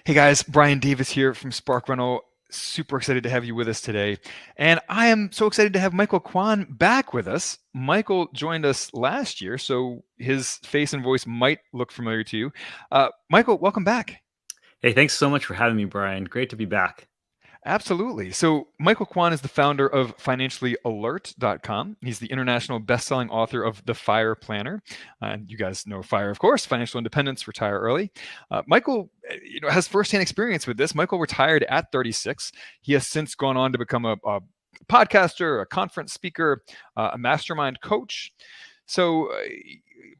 Hey guys, Brian Davis here from Spark Rental. Super excited to have you with us today. And I am so excited to have Michael Quan back with us. Michael joined us last year, so his face and voice might look familiar to you. Michael, welcome back. Hey, thanks so much for having me, Brian. Great to be back. Absolutely. So, Michael Quan is the founder of financiallyalert.com. He's the international best-selling author of The Fire Planner. And you guys know FIRE, of course, financial independence, retire early. Michael has firsthand experience with this. Michael retired at 36. He has since gone on to become a podcaster, a conference speaker, a mastermind coach. So,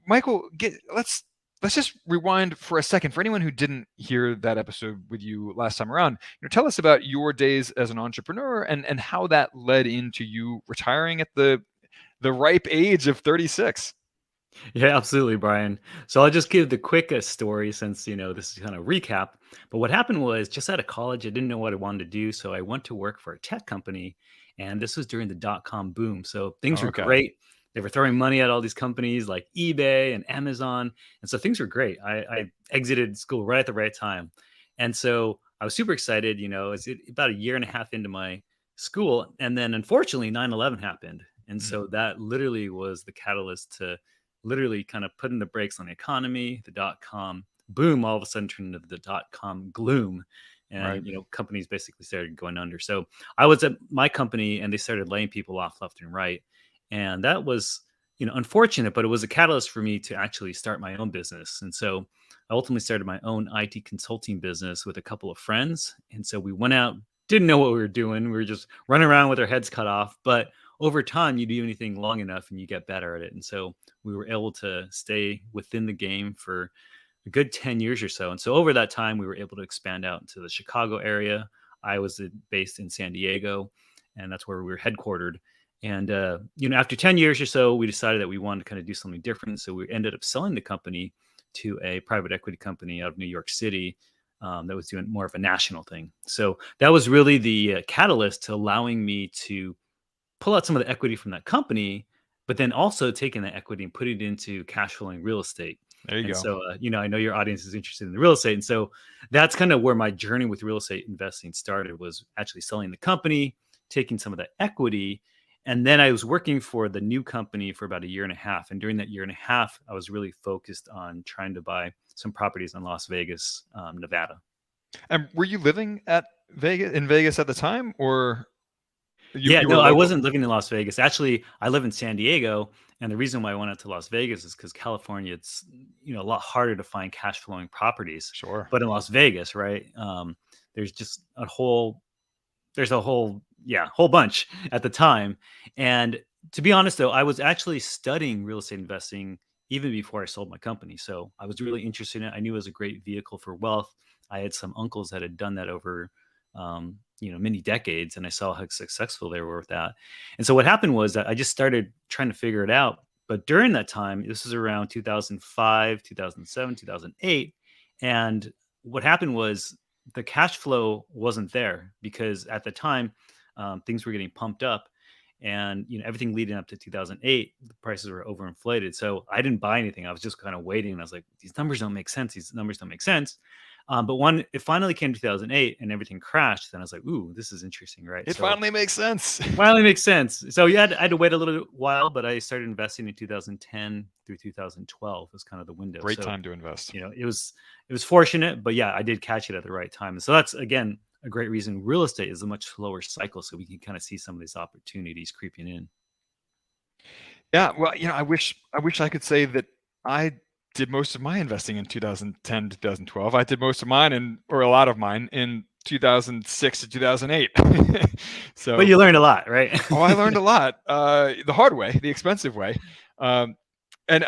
Michael, let's just rewind for a second. For anyone who didn't hear that episode with you last time around, tell us about your days as an entrepreneur and how that led into you retiring at the ripe age of 36. Yeah, absolutely, Brian. So I'll just give the quickest story since, this is kind of recap. But what happened was just out of college, I didn't know what I wanted to do. So I went to work for a tech company. And this was during the dot-com boom. So things Oh, were okay. great. They were throwing money at all these companies like eBay and Amazon. And so things were great. I exited school right at the right time. And so I was super excited, it's about a year and a half into my school. And then unfortunately, 9/11 happened. And Mm, so that literally was the catalyst to literally kind of putting the brakes on the economy. The dot-com boom all of a sudden turned into the dot-com gloom. right. And, companies basically started going under. So I was at my company and they started laying people off left and right. And that was, unfortunate, but it was a catalyst for me to actually start my own business. And so I ultimately started my own IT consulting business with a couple of friends. And so we went out, didn't know what we were doing. We were just running around with our heads cut off. But over time, you do anything long enough and you get better at it. And so we were able to stay within the game for a good 10 years or so. And so over that time, we were able to expand out into the Chicago area. I was based in San Diego, and that's where we were headquartered. And, after 10 years or so, we decided that we wanted to kind of do something different. So we ended up selling the company to a private equity company out of New York City that was doing more of a national thing. So that was really the catalyst to allowing me to pull out some of the equity from that company, but then also taking that equity and put it into cash flowing real estate. There you And go. so, I know your audience is interested in the real estate. And so that's kind of where my journey with real estate investing started, was actually selling the company, taking some of that equity. And then I was working for the new company for about a year and a half. And during that year and a half, I was really focused on trying to buy some properties in Las Vegas, Nevada. And were you living at Vegas at the time, or Yeah, you no, were I local? wasn't living in Las Vegas. Actually, I live in San Diego, and the reason why I went out to Las Vegas is because California, it's a lot harder to find cash flowing properties. Sure. But in Las Vegas, right, there's just a whole whole bunch at the time. And to be honest, though, I was actually studying real estate investing even before I sold my company. So I was really interested in it. I knew it was a great vehicle for wealth. I had some uncles that had done that over many decades, and I saw how successful they were with that. And so what happened was that I just started trying to figure it out. But during that time, this was around 2005, 2007, 2008, and what happened was the cash flow wasn't there because at the time things were getting pumped up, and everything leading up to 2008, the prices were overinflated. So I didn't buy anything. I was just kind of waiting, and I was like, these numbers don't make sense. These numbers don't make sense. But when it finally came to 2008 and everything crashed, then I was like, ooh, this is interesting, right? It So finally makes sense. finally makes sense. So yeah, I had to wait a little while, but I started investing in 2010 through 2012 was kind of the window. Great So time to invest. it was fortunate, but yeah, I did catch it at the right time. And so that's again a great reason real estate is a much slower cycle, so we can kind of see some of these opportunities creeping in. Yeah, well, I wish I could say that I did most of my investing in 2010 to 2012. I did most of mine or a lot of mine in 2006 to 2008. But So, you learned a lot, right? I learned a lot, the hard way, the expensive way. Um, and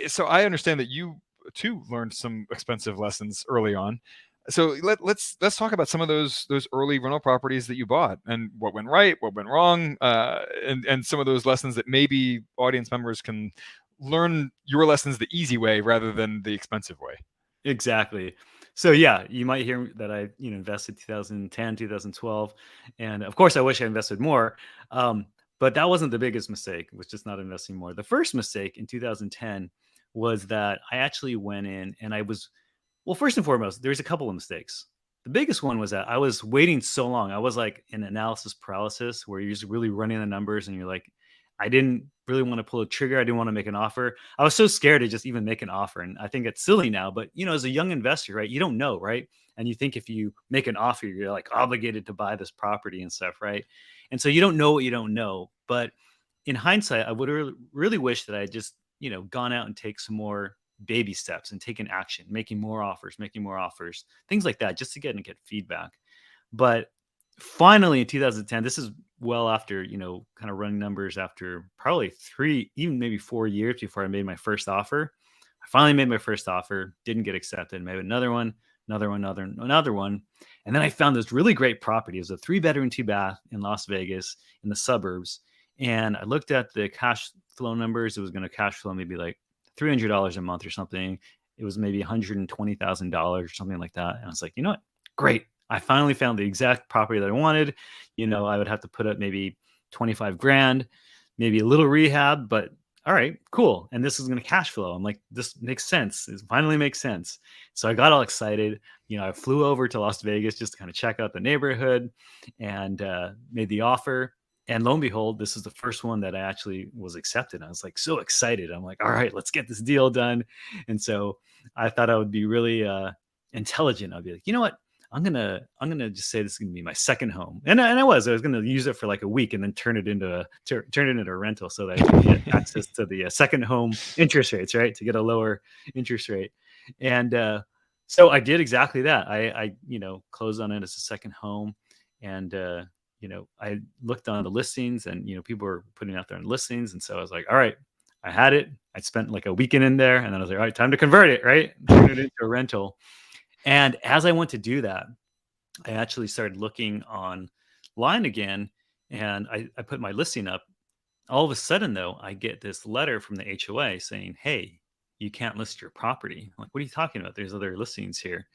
so I understand that you too learned some expensive lessons early on. So let's talk about some of those early rental properties that you bought and what went right, what went wrong, and some of those lessons that maybe audience members can learn your lessons the easy way rather than the expensive way. Exactly. So yeah, you might hear that I invested 2010, 2012, and of course I wish I invested more. But that wasn't the biggest mistake. Was just not investing more. The first mistake in 2010 was that I actually went in and I was Well, first and foremost, there's a couple of mistakes. The biggest one was that I was waiting so long. I was like in analysis paralysis where you're just really running the numbers and you're like, I didn't really want to pull a trigger. I didn't want to make an offer. I was so scared to just even make an offer. And I think it's silly now, but as a young investor, right, you don't know, right? And you think if you make an offer, you're like obligated to buy this property and stuff, right? And so you don't know what you don't know. But in hindsight, I would really wish that I had just, gone out and take some more baby steps and taken action, making more offers, things like that, just to get feedback. But finally in 2010, this is well after, kind of running numbers after probably 3, even maybe 4 years before I made my first offer. I finally made my first offer, didn't get accepted, maybe another one, another one. And then I found this really great property. It was a 3-bedroom, 2-bath in Las Vegas in the suburbs. And I looked at the cash flow numbers. It was going to cash flow maybe like $300 a month or something. It was maybe $120,000 or something like that. And I was like, you know what? Great. I finally found the exact property that I wanted. I would have to put up maybe 25 grand, maybe a little rehab, but all right, cool. And this is going to cash flow. I'm like, this makes sense. It finally makes sense. So I got all excited. I flew over to Las Vegas just to kind of check out the neighborhood and made the offer. And lo and behold, this is the first one that I actually was accepted. I was like so excited. I'm like, all right, let's get this deal done. And so I thought I would be really intelligent. I'd be like, you know what? I'm gonna just say this is gonna be my second home, and I was gonna use it for like a week and then turn it into a rental so that I could get access to the second home interest rates, right? To get a lower interest rate, and so I did exactly that. I closed on it as a second home, and I looked on the listings, and people were putting out there on listings, and so I was like, all right, I had it. I spent like a weekend in there, and then I was like, all right, time to convert it, right? Turn it into a rental. And as I went to do that, I actually started looking online again, and I put my listing up. All of a sudden, though, I get this letter from the HOA saying, "Hey, you can't list your property." I'm like, what are you talking about? There's other listings here.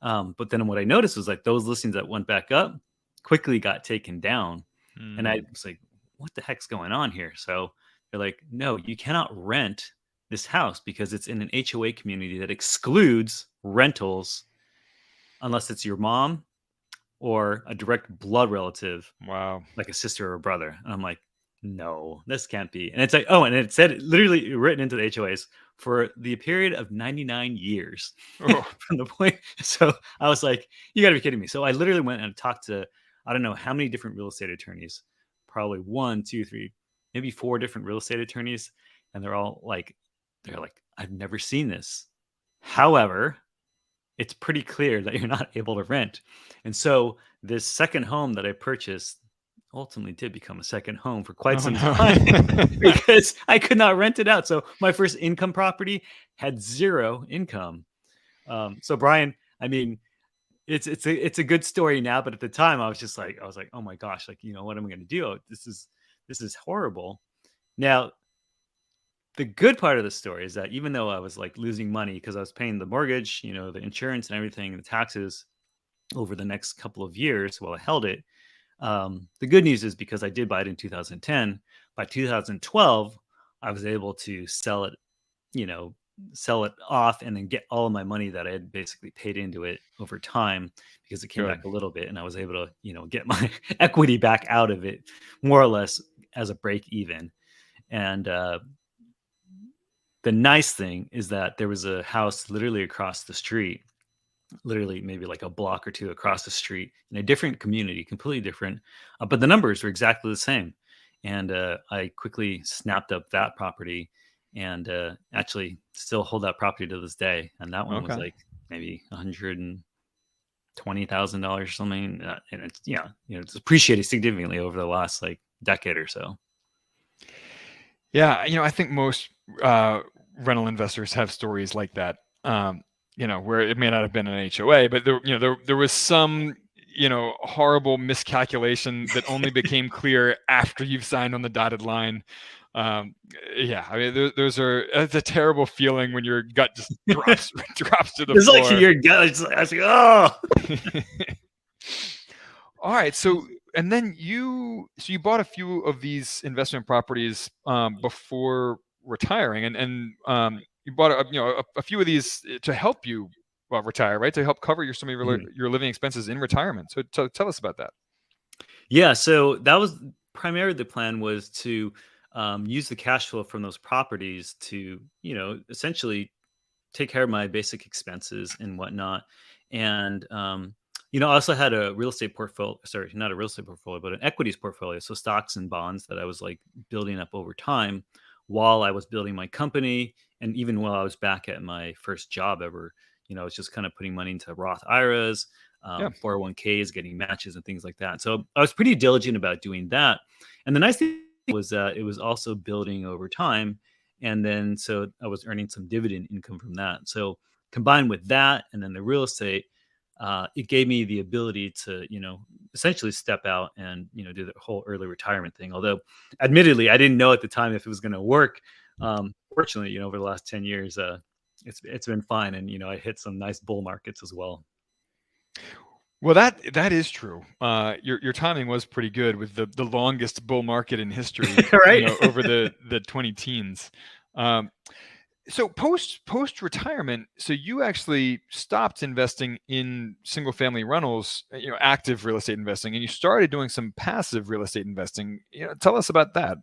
But then what I noticed was like those listings that went back up quickly got taken down. And I was like, what the heck's going on here? So they're like, no, you cannot rent this house because it's in an HOA community that excludes rentals unless it's your mom or a direct blood relative, Wow. like a sister or a brother. And I'm like, no, this can't be. And it's like, oh, and it said literally written into the HOAs for the period of 99 years Oh, from the point. So I was like, you got to be kidding me. So I literally went and talked to, I don't know how many different real estate attorneys, probably 1, 2, 3, maybe 4 different real estate attorneys. And they're like, I've never seen this. However, it's pretty clear that you're not able to rent. And so this second home that I purchased ultimately did become a second home for quite oh some no. time because I could not rent it out. So my first income property had 0 income. So Brian, I mean, it's a good story now, but at the time I was like, oh my gosh, like, what am I going to do? This is horrible. Now, the good part of the story is that even though I was like losing money because I was paying the mortgage, the insurance and everything, the taxes over the next couple of years while I held it, the good news is because I did buy it in 2010, by 2012, I was able to sell it, sell it off and then get all of my money that I had basically paid into it over time because it came Good. back a little bit and I was able to, get my equity back out of it more or less as a break even. And, the nice thing is that there was a house literally across the street, literally maybe like a block or 2 across the street in a different community, completely different, but the numbers were exactly the same. And I quickly snapped up that property and actually still hold that property to this day. And that one was Okay. like maybe $120,000 or something. And it's, it's appreciated significantly over the last like decade or so. Yeah, I think most rental investors have stories like that. Where it may not have been an HOA, but there was some horrible miscalculation that only became clear after you've signed on the dotted line. Yeah, I mean, it's a terrible feeling when your gut just drops to the It's floor. like your gut. I was like, oh. All right, so and then you bought a few of these investment properties before retiring, and you bought a few of these to help you well, retire, right? To help cover some of Mhm. your living expenses in retirement. So tell us about that. Yeah, so that was primarily the plan, was to use the cash flow from those properties to, essentially take care of my basic expenses and whatnot. And I also had a real estate portfolio. Sorry, not a real estate portfolio, but an equities portfolio. So stocks and bonds that I was like building up over time while I was building my company, and even while I was back at my first job ever. I was just kind of putting money into Roth IRAs, Yeah. 401ks, getting matches and things like that. So I was pretty diligent about doing that. And the nice thing was that it was also building over time, and then so I was earning some dividend income from that. So combined with that and then the real estate, it gave me the ability to, essentially step out and, do the whole early retirement thing. Although, admittedly, I didn't know at the time if it was going to work. Fortunately, over the last 10 years, it's been fine, and I hit some nice bull markets as well. Well, that is true. Your timing was pretty good with the longest bull market in history. Right? Over the 20 teens. Um, so post retirement, so you actually stopped investing in single family rentals, active real estate investing, and you started doing some passive real estate investing. Tell us about that.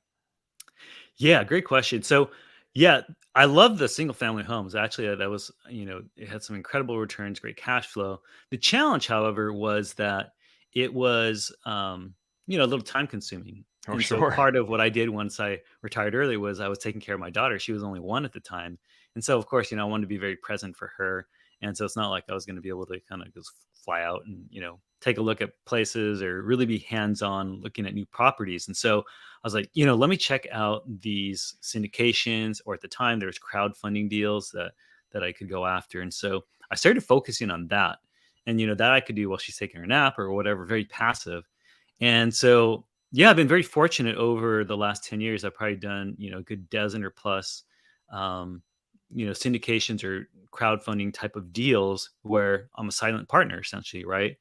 Yeah, great question. So, yeah, I love the single family homes. Actually, that was, it had some incredible returns, great cash flow. The challenge, however, was that it was, a little time consuming. Oh, And so sure. part of what I did once I retired early was I was taking care of my daughter. She was only one at the time. And so, of course, I wanted to be very present for her. And so it's not like I was going to be able to kind of just fly out and, take a look at places or really be hands on looking at new properties. And so, I was like, let me check out these syndications, or at the time there was crowdfunding deals that I could go after. And so I started focusing on that. And that I could do while she's taking her nap or whatever, very passive. And so yeah, I've been very fortunate over the last 10 years. I've probably done, a good dozen or plus um, syndications or crowdfunding type of deals where I'm a silent partner essentially, right?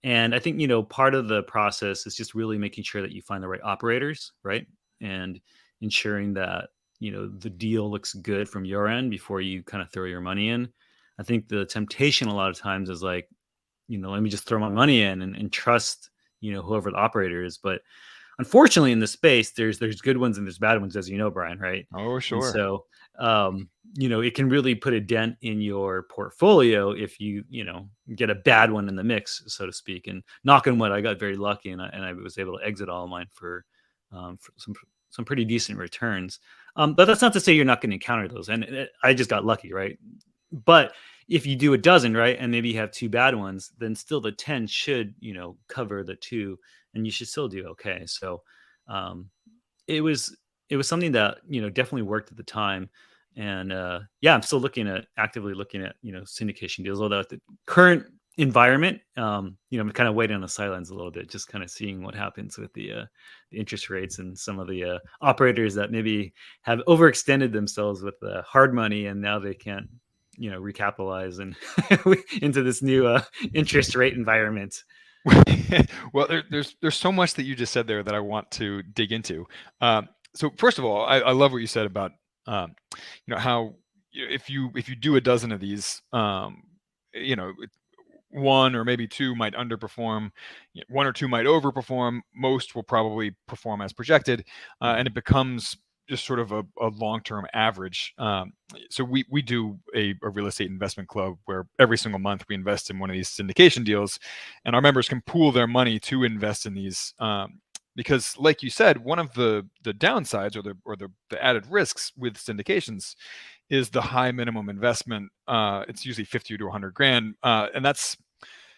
And I think, part of the process is just really making sure that you find the right operators, right? And ensuring that, the deal looks good from your end before you kind of throw your money in. I think the temptation a lot of times is like, let me just throw my money in and trust, whoever the operator is. But unfortunately in this space there's good ones and there's bad ones, as you know, Brian, right? Oh, And sure. so it can really put a dent in your portfolio if you get a bad one in the mix, so to speak. And knock on wood, I got very lucky, and I was able to exit all of mine for some pretty decent returns. But that's not to say you're not going to encounter those, and I just got lucky, right? But if you do a dozen, right, and maybe you have two bad ones, then still the 10 should, cover the two, and you should still do okay. So um, it was something that definitely worked at the time. And yeah, I'm still actively looking at syndication deals. Although at the current environment, I'm kind of waiting on the sidelines a little bit, just kind of seeing what happens with the interest rates and some of the operators that maybe have overextended themselves with hard money, and now they can't recapitalize and into this new interest rate environment. Well, there's so much that you just said there that I want to dig into. So first of all, I love what you said about how if you do a dozen of these, you know, one or maybe two might underperform, one or two might overperform. Most will probably perform as projected, and Mhm. it becomes just sort of a long-term average. So we do a real estate investment club where every single month we invest in one of these syndication deals, and our members can pool their money to invest in these. Because, like you said, one of the downsides or the added risks with syndications is the high minimum investment. It's usually 50 to 100 grand, and that's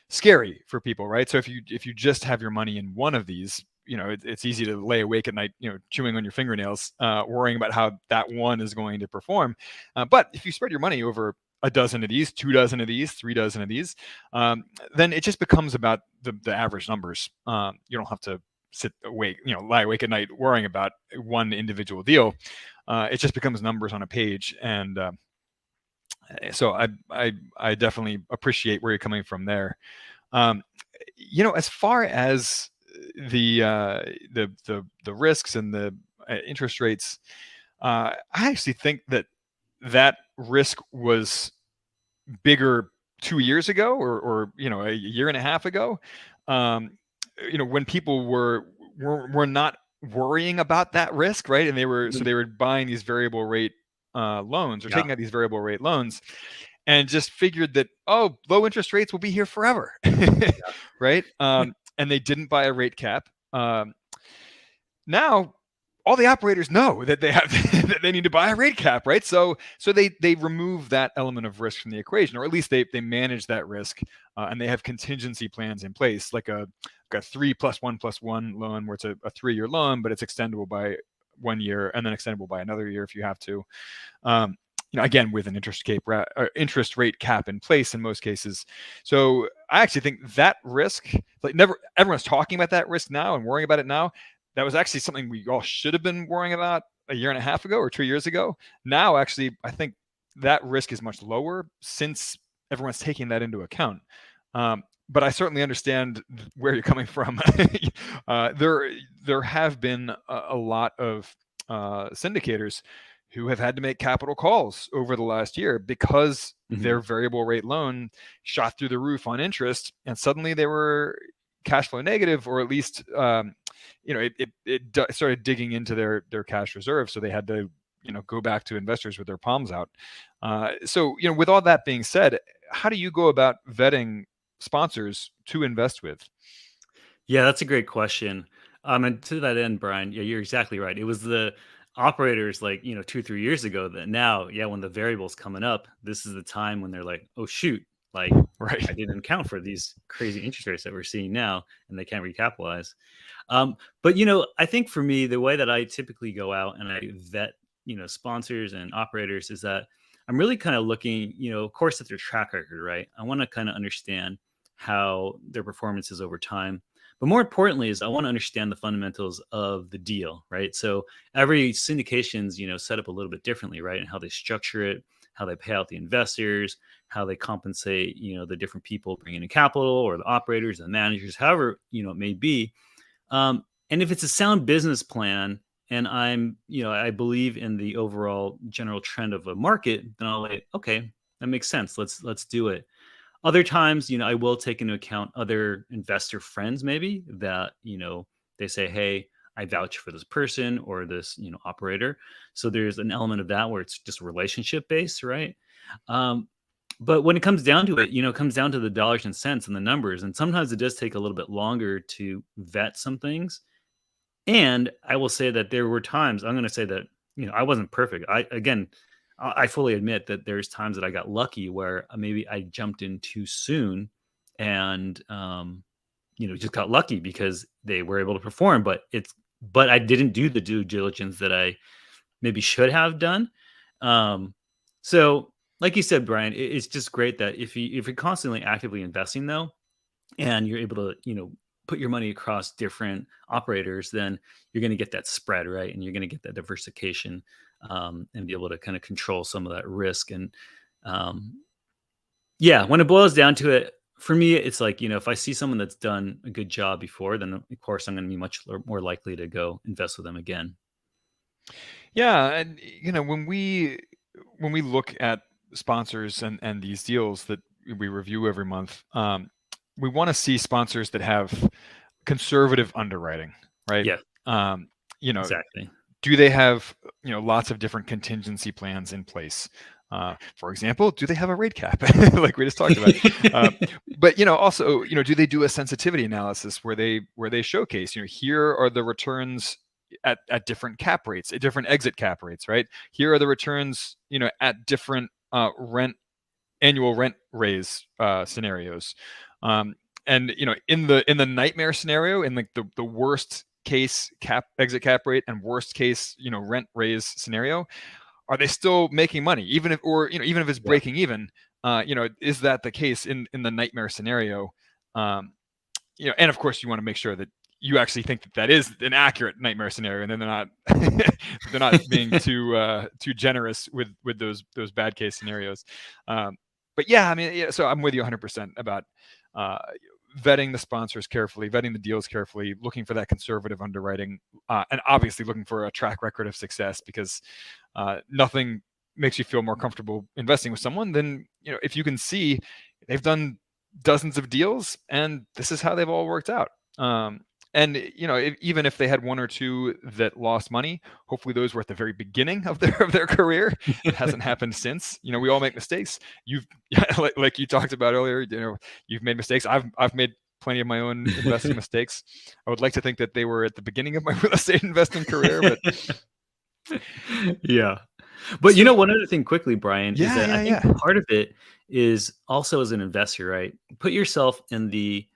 scary for people, right? So if you just have your money in one of these, it's easy to lay awake at night, chewing on your fingernails, worrying about how that one is going to perform. But if you spread your money over a dozen of these, 2 dozen of these, 3 dozen of these, um, then it just becomes about the average numbers. You don't have to sit awake, lie awake at night worrying about one individual deal. It just becomes numbers on a page, and so I definitely appreciate where you're coming from there. Um, as far as the risks and the interest rates, I actually think that risk was bigger 2 years ago, or a year and a half ago, when people were not worrying about that risk, right? And they were buying these variable rate loans, or Yeah. taking out these variable rate loans, and just figured that, oh, low interest rates will be here forever, right? And they didn't buy a rate cap. Now all the operators know that they have that they need to buy a rate cap, right? So they remove that element of risk from the equation, or at least they manage that risk, and they have contingency plans in place, like a 3+1+1 loan, where it's a 3-year loan, but it's extendable by 1 year, and then extendable by another year if you have to. Again, with an interest rate cap in place in most cases. So I actually think that risk, everyone's talking about that risk now and worrying about it now. That was actually something we all should have been worrying about a year and a half ago or 2 years ago. Now, actually, I think that risk is much lower since everyone's taking that into account. But I certainly understand where you're coming from. There have been a lot of syndicators who have had to make capital calls over the last year because their variable rate loan shot through the roof on interest, and suddenly they were cash flow negative, or at least it started digging into their cash reserve, so they had to go back to investors with their palms out. So with all that being said, how do you go about vetting sponsors to invest with? Yeah, that's a great question. And to that end, Brian, yeah, you're exactly right. It was the operators, like, 2, 3 years ago, that now, yeah, when the variable's coming up, this is the time when they're like, oh shoot, like, Right. I didn't account for these crazy interest rates that we're seeing now, and they can't recapitalize. But I think for me, the way that I typically go out and I vet, sponsors and operators, is that I'm really kind of looking, of course, at their track record, right? I want to kind of understand how their performance is over time. But more importantly is I want to understand the fundamentals of the deal, right? So every syndication's, set up a little bit differently, right? And how they structure it, how they pay out the investors, how they compensate, the different people bringing in capital, or the operators, the managers, however, it may be. And if it's a sound business plan, and I believe in the overall general trend of a market, then I'll like, okay, that makes sense. Let's do it. Other times, I will take into account other investor friends, maybe, that, they say, hey, I vouch for this person or this, operator. So there's an element of that where it's just relationship based, right? Um, but when it comes down to it, it comes down to the dollars and cents and the numbers. And sometimes it does take a little bit longer to vet some things. And I will say that there were times, I'm going to say that, I wasn't perfect. I fully admit that there's times that I got lucky where maybe I jumped in too soon, and, just got lucky because they were able to perform, but I didn't do the due diligence that I maybe should have done. So like you said, Brian, it's just great that if you're constantly actively investing, though, and you're able to, put your money across different operators, then you're going to get that spread, right? And you're going to get that diversification, and be able to kind of control some of that risk. And yeah, when it boils down to it, for me, it's like, if I see someone that's done a good job before, then of course I'm going to be much more likely to go invest with them again. Yeah, and when we look at sponsors and these deals that we review every month, we want to see sponsors that have conservative underwriting, right? Yeah, Um, you know, exactly. do they have lots of different contingency plans in place? For example, do they have a rate cap, like we just talked about? But also, do they do a sensitivity analysis where they showcase, here are the returns at different cap rates, at different exit cap rates, right? Here are the returns, at different annual rent raise scenarios. And in the nightmare scenario, in like the worst case exit cap rate and worst case rent raise scenario, are they still making money, even if it's Yeah. breaking even? Is that the case in the nightmare scenario? And of course you want to make sure that you actually think that is an accurate nightmare scenario, and then they're not being too generous with those bad case scenarios. But yeah, I mean, yeah, so I'm with you 100% about vetting the sponsors carefully, vetting the deals carefully, looking for that conservative underwriting, and obviously looking for a track record of success, because nothing makes you feel more comfortable investing with someone than if you can see they've done dozens of deals, and this is how they've all worked out. And even if they had one or two that lost money, hopefully those were at the very beginning of their career. It hasn't happened since. We all make mistakes. You've like you talked about earlier. You've made mistakes. I've made plenty of my own investing mistakes. I would like to think that they were at the beginning of my real estate investing career, but yeah. But one other thing quickly, Brian, is that I think yeah. part of it is also as an investor, right? Put yourself in the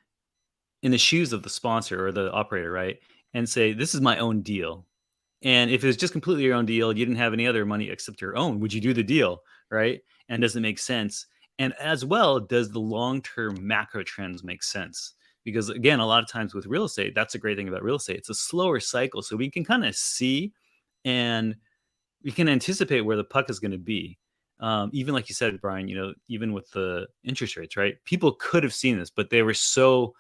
shoes of the sponsor or the operator, right? And say, this is my own deal. And if it was just completely your own deal, you didn't have any other money except your own, would you do the deal, right? And does it make sense? And as well, does the long-term macro trends make sense? Because again, a lot of times with real estate, that's a great thing about real estate. It's a slower cycle. So we can kind of see and we can anticipate where the puck is going to be. Even like you said, Brian, even with the interest rates, right? People could have seen this, but they were so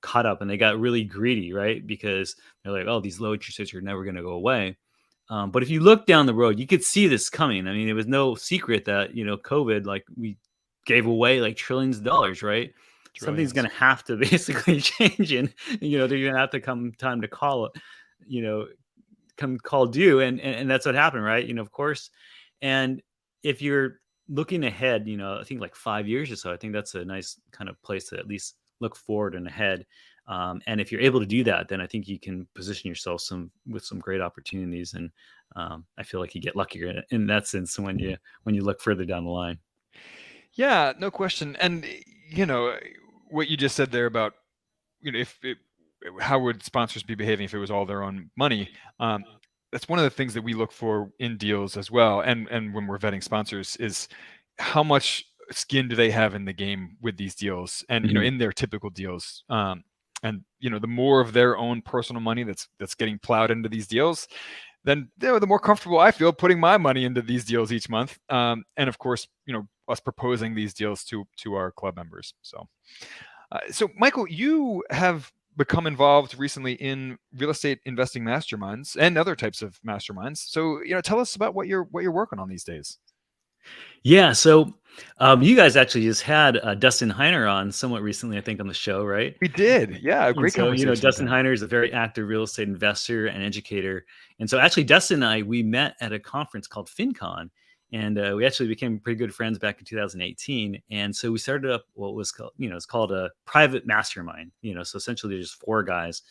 caught up and they got really greedy, right? Because they're like, oh, these low interest rates are never going to go away. But if you look down the road, you could see this coming. I mean, it was no secret that, COVID, like we gave away like trillions of dollars, right? Something's going to have to basically change, and they're going to have to come time to call it, come call due, and that's what happened, right? Of course. And if you're looking ahead, I think like 5 years or so, I think that's a nice kind of place to at least look forward and ahead. And if you're able to do that, then I think you can position yourself with some great opportunities. And I feel like you get luckier in that sense when you look further down the line. Yeah, no question. And what you just said there about how would sponsors be behaving if it was all their own money? That's one of the things that we look for in deals as well. And when we're vetting sponsors is how much skin do they have in the game with these deals and, in their typical deals. And, the more of their own personal money that's getting plowed into these deals, then the more comfortable I feel putting my money into these deals each month. And of course, us proposing these deals to our club members. So Michael, you have become involved recently in real estate investing masterminds and other types of masterminds. So, tell us about what you're working on these days. Yeah. So you guys actually just had Dustin Heiner on somewhat recently, I think, on the show, right? We did. Yeah. A great conversation. Dustin Heiner is a very active real estate investor and educator. And so actually, Dustin and I, we met at a conference called FinCon. And we actually became pretty good friends back in 2018. And so we started up what was called, it's called a private mastermind, so essentially there's 4 guys.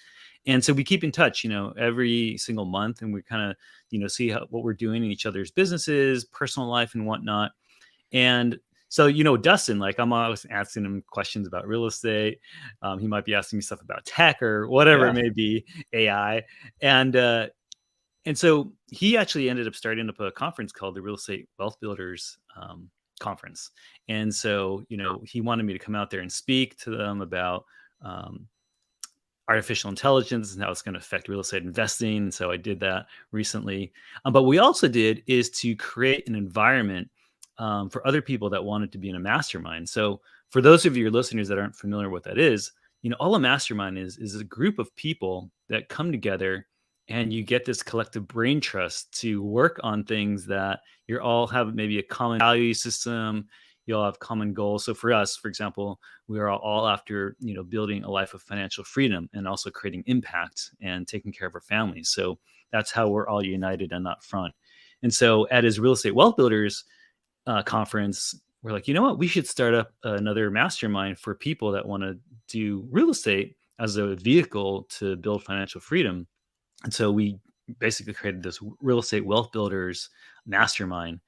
And so we keep in touch, every single month, and we kind of, see what we're doing in each other's businesses, personal life and whatnot. And so, Dustin, like I'm always asking him questions about real estate. He might be asking me stuff about tech or whatever it may be, AI. And so he actually ended up starting up a conference called the Real Estate Wealth Builders Conference. And so, he wanted me to come out there and speak to them about artificial intelligence and how it's going to affect real estate investing. And so I did that recently. But what we also did is to create an environment for other people that wanted to be in a mastermind. So for those of your listeners that aren't familiar with what that is, all a mastermind is a group of people that come together and you get this collective brain trust to work on things that you all have maybe a common value system. You all have common goals. So for us, for example, we are all after, building a life of financial freedom and also creating impact and taking care of our families. So that's how we're all united on that front. And so at his Real Estate Wealth Builders conference, we're like, you know what, we should start up another mastermind for people that want to do real estate as a vehicle to build financial freedom. And so we basically created this Real Estate Wealth Builders mastermind.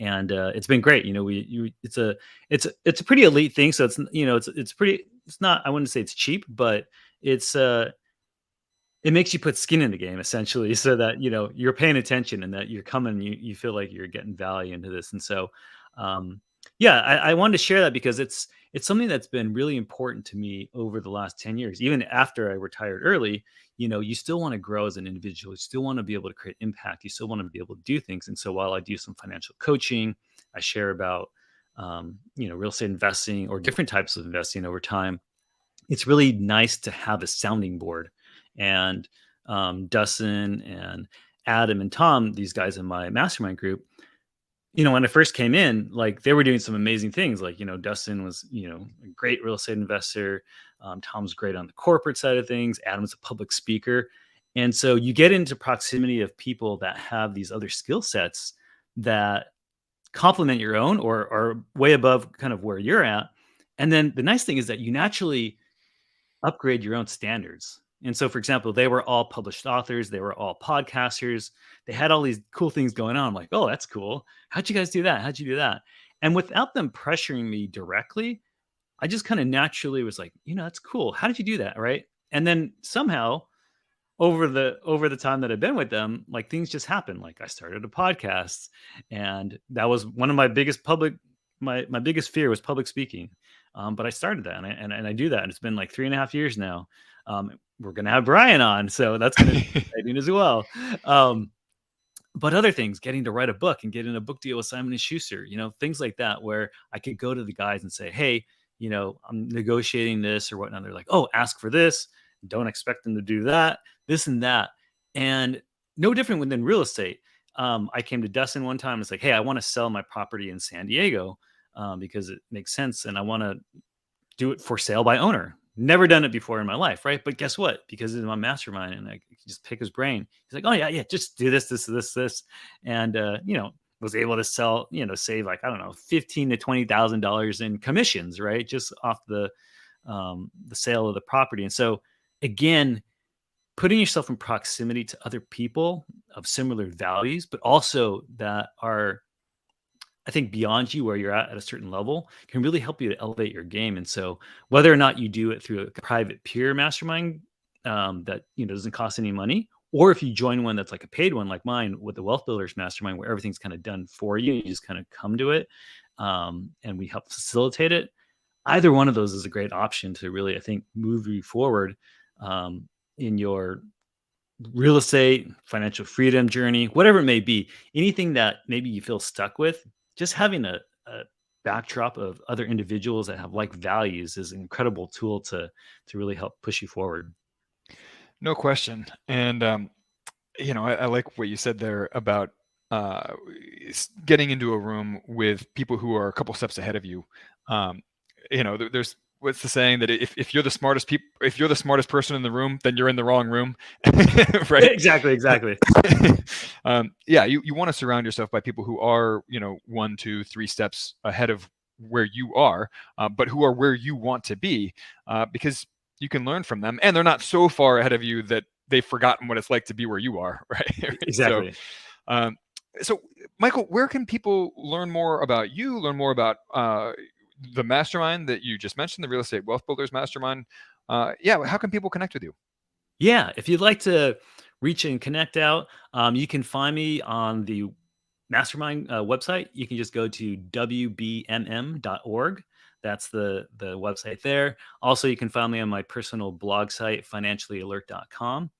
And it's been great. It's a pretty elite thing. So it's not, I wouldn't say it's cheap, but it makes you put skin in the game essentially, so that, you're paying attention and that you're coming, you feel like you're getting value into this. And so, I wanted to share that because it's something that's been really important to me over the last 10 years. Even after I retired early, you still want to grow as an individual. You still want to be able to create impact. You still want to be able to do things. And so while I do some financial coaching, I share about, real estate investing or different types of investing over time. It's really nice to have a sounding board. And Dustin and Adam and Tom, these guys in my mastermind group, when I first came in, like they were doing some amazing things. Like, Dustin was, a great real estate investor. Tom's great on the corporate side of things. Adam's a public speaker. And so you get into proximity of people that have these other skill sets that complement your own or are way above kind of where you're at. And then the nice thing is that you naturally upgrade your own standards. And so, for example, they were all published authors, they were all podcasters, they had all these cool things going on. I'm like, oh, that's cool. How'd you guys do that? How'd you do that? And without them pressuring me directly, I just kind of naturally was like, that's cool. How did you do that? Right. And then somehow over the time that I've been with them, like things just happen. Like I started a podcast, and that was one of my biggest my biggest fear was public speaking. But I started that, and I do that, and it's been like 3.5 years now. We're gonna have Brian on, so that's gonna be exciting as well. But other things, getting to write a book and getting a book deal with Simon and Schuster, things like that, where I could go to the guys and say, hey, I'm negotiating this or whatnot. They're like, oh, ask for this. Don't expect them to do that, this and that. And no different within real estate. I came to Dustin one time. It's like, hey, I want to sell my property in San Diego because it makes sense. And I want to do it for sale by owner. Never done it before in my life, right? But guess what? Because it's my mastermind and I just pick his brain. He's like, oh, yeah, just do this. And, was able to sell, save like, I don't know, $15,000 to $20,000 in commissions, right? Just off the sale of the property. And so, again, putting yourself in proximity to other people of similar values, but also that are, I think, beyond you where you're at a certain level can really help you to elevate your game. And so whether or not you do it through a private peer mastermind that, doesn't cost any money, or if you join one that's like a paid one like mine with the Wealth Builders Mastermind, where everything's kind of done for you, you just kind of come to it and we help facilitate it. Either one of those is a great option to really, I think, move you forward in your real estate, financial freedom journey, whatever it may be. Anything that maybe you feel stuck with, just having a backdrop of other individuals that have like values is an incredible tool to really help push you forward. No question. And, I like what you said there about getting into a room with people who are a couple steps ahead of you. There's what's the saying that if you're the smartest if you're the smartest person in the room, then you're in the wrong room, right? Exactly. Yeah, you want to surround yourself by people who are 1, 2, 3 steps ahead of where you are, but who are where you want to be, because you can learn from them, and they're not so far ahead of you that they've forgotten what it's like to be where you are, right? Exactly. So, Michael, where can people learn more about you, learn more about the mastermind that you just mentioned, the Real Estate Wealth Builders Mastermind? How can people connect with you? Yeah, if you'd like to reach and connect out, you can find me on the mastermind website. You can just go to wbmm.org. That's the website there. Also, you can find me on my personal blog site, financiallyalert.com.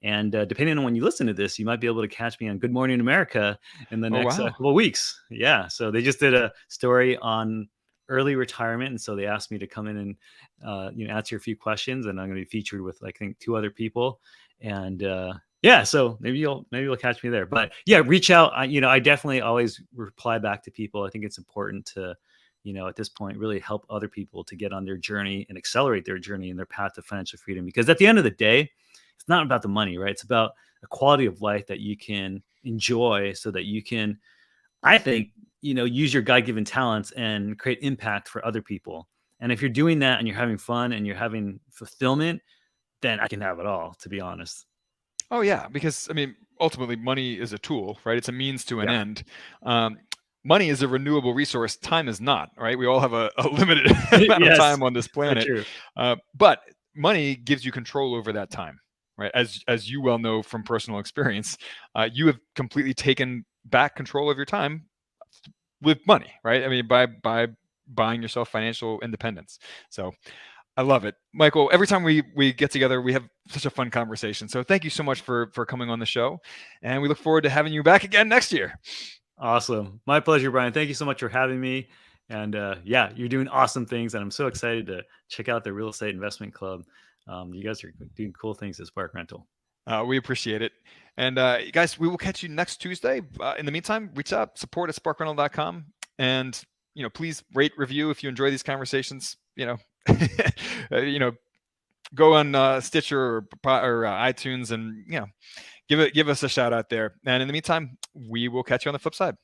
And depending on when you listen to this, you might be able to catch me on Good Morning America in the next couple of weeks. Yeah. So they just did a story on early retirement. And so they asked me to come in and answer a few questions. And I'm going to be featured with, I think, 2 other people. And so maybe you'll catch me there. But yeah, reach out. I definitely always reply back to people. I think it's important to, at this point, really help other people to get on their journey and accelerate their journey and their path to financial freedom. Because at the end of the day, it's not about the money, right? It's about a quality of life that you can enjoy so that you can, I think, use your God-given talents and create impact for other people. And if you're doing that and you're having fun and you're having fulfillment, then I can have it all, to be honest. Oh yeah, because ultimately money is a tool, right? It's a means to an end. Money is a renewable resource. Time is not, right? We all have a limited amount of time on this planet. But money gives you control over that time, right? As you well know from personal experience, you have completely taken back control of your time with money, right? By buying yourself financial independence. So I love it. Michael, every time we get together, we have such a fun conversation. So thank you so much for coming on the show. And we look forward to having you back again next year. Awesome. My pleasure, Brian. Thank you so much for having me. And you're doing awesome things. And I'm so excited to check out the Real Estate Investment Club. You guys are doing cool things at Spark Rental. We appreciate it. And guys, we will catch you next Tuesday. In the meantime, reach out, support at sparkrental.com. And, please rate, review if you enjoy these conversations. Go on Stitcher or iTunes and, give us a shout out there. And in the meantime, we will catch you on the flip side.